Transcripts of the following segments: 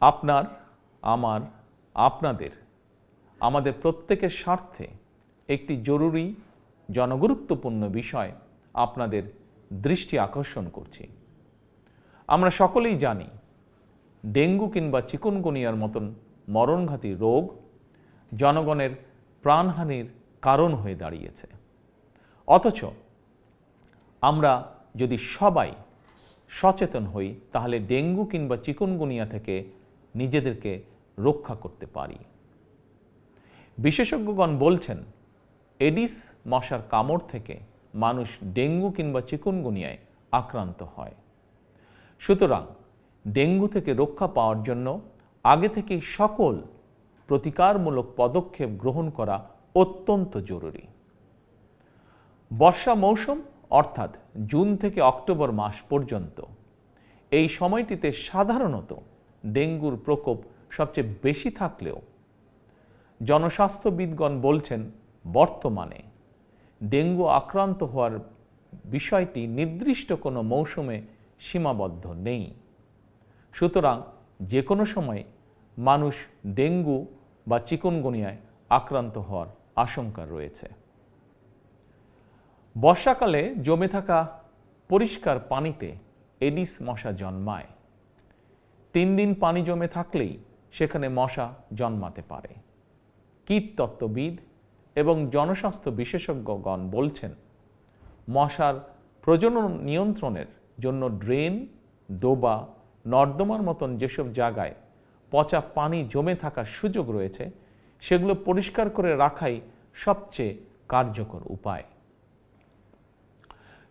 আপনার, আমার, আপনাদের, আমাদের প্রত্যেকের স্বার্থে একটি জরুরি জনগুরুত্বপূর্ণ বিষয় আপনাদের দৃষ্টি আকর্ষণ করছি। আমরা সকলেই জানি ডেঙ্গু কিংবা চিকুনগুনিয়ার মতন মরণঘাতী রোগ জনগণের প্রাণহানির কারণ হয়ে দাঁড়িয়েছে। অথচ আমরা যদি সবাই সচেতন হই তাহলে ডেঙ্গু কিংবা চিকুনগুনিয়া থেকে নিজেদেরকে রক্ষা করতে পারি। বিশেষজ্ঞগণ বলছেন এডিস মশার কামড় থেকে মানুষ ডেঙ্গু কিংবা চিকুনগুনিয়ায় আক্রান্ত হয়। সুতরাং ডেঙ্গু থেকে রক্ষা পাওয়ার জন্য আগে থেকেই সকল প্রতিকারমূলক পদক্ষেপ গ্রহণ করা অত্যন্ত জরুরি। বর্ষা মৌসুম অর্থাৎ জুন থেকে অক্টোবর মাস পর্যন্ত এই সময়টিতে সাধারণত ডেঙ্গুর প্রকোপ সবচেয়ে বেশি থাকলেও জনস্বাস্থ্যবিদগণ বলছেন বর্তমানে ডেঙ্গু আক্রান্ত হওয়ার বিষয়টি নির্দিষ্ট কোনো মৌসুমে সীমাবদ্ধ নেই। সুতরাং যে কোনো সময় মানুষ ডেঙ্গু বা চিকুনগুনিয়ায় আক্রান্ত হওয়ার আশঙ্কা রয়েছে। বর্ষাকালে জমে থাকা পরিষ্কার পানিতে এডিস মশা জন্মায়। 3 দিন পানি জমে থাকলেই সেখানে মশা জন্মাতে পারে। কীটতত্ত্ববিদ এবং জনস্বাস্থ্য বিশেষজ্ঞগণ বলছেন মশার প্রজনন নিয়ন্ত্রণের জন্য ড্রেন, ডোবা, নর্দমার মতন যেসব জায়গায় পচা পানি জমে থাকার সুযোগ রয়েছে সেগুলো পরিষ্কার করে রাখাই সবচেয়ে কার্যকর উপায়।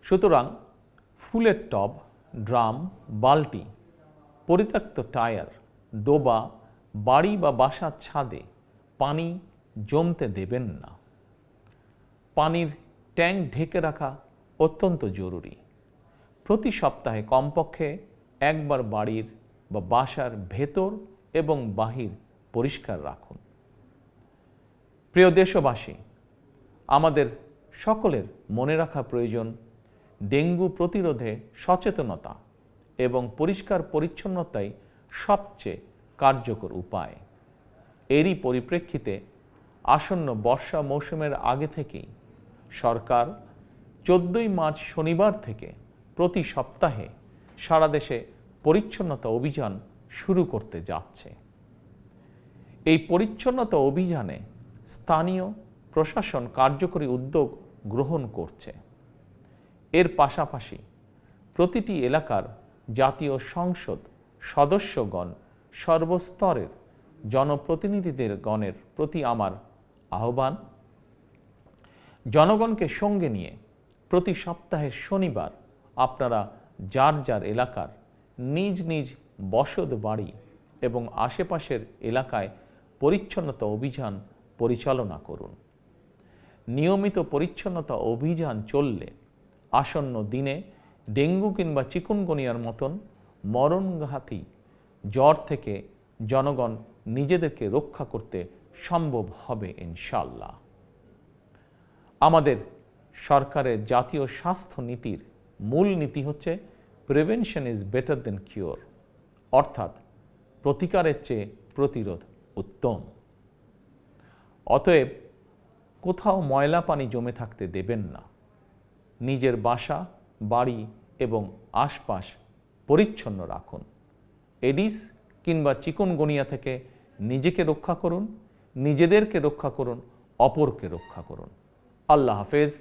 সুতরাং ফুলের টব, ড্রাম, বালতি, পরিত্যক্ত টায়ার, ডোবা, বাড়ি বা বাসার ছাদে পানি জমতে দেবেন না। পানির ট্যাঙ্ক ঢেকে রাখা অত্যন্ত জরুরি। প্রতি সপ্তাহে কমপক্ষে একবার বাড়ির বা বাসার ভেতর এবং বাহির পরিষ্কার রাখুন। প্রিয় দেশবাসী, আমাদের সকলের মনে রাখা প্রয়োজন ডেঙ্গু প্রতিরোধে সচেতনতা এবং পরিষ্কার পরিচ্ছন্নতাই সবচেয়ে কার্যকর উপায়। এরই পরিপ্রেক্ষিতে আসন্ন বর্ষা মৌসুমের আগে থেকেই সরকার 14ই মার্চ শনিবার থেকে প্রতি সপ্তাহে সারা দেশে পরিচ্ছন্নতা অভিযান শুরু করতে যাচ্ছে। এই পরিচ্ছন্নতা অভিযানে স্থানীয় প্রশাসন কার্যকরী উদ্যোগ গ্রহণ করছে। এর পাশাপাশি প্রতিটি এলাকার জাতীয় সংসদ সদস্যগণ সর্বস্তরের জনপ্রতিনিধিদের গণের প্রতি আমার আহ্বান, জনগণকে সঙ্গে নিয়ে প্রতি সপ্তাহের শনিবার আপনারা যার যার এলাকার নিজ নিজ বসত বাড়ি এবং আশেপাশের এলাকায় পরিচ্ছন্নতা অভিযান পরিচালনা করুন। নিয়মিত পরিচ্ছন্নতা অভিযান চললে আসন্ন দিনে ডেঙ্গু কিংবা চিকুনগুনিয়ার মতন মরণঘাতী জ্বর থেকে জনগণ নিজেদেরকে রক্ষা করতে সম্ভব হবে ইনশাআল্লাহ। আমাদের সরকারের জাতীয় স্বাস্থ্য নীতির মূল নীতি হচ্ছে prevention is better then cure, অর্থাৎ প্রতিকারের চেয়ে প্রতিরোধ উত্তম। অতএব কোথাও ময়লা পানি জমে থাকতে দেবেন না। নিজের বাসা, বাড়ি এবং আশপাশ পরিচ্ছন্ন রাখুন। এডিস কিংবা চিকুনগুনিয়া থেকে নিজেকে রক্ষা করুন, নিজেদেরকে রক্ষা করুন, অপরকে রক্ষা করুন। আল্লাহ হাফেজ।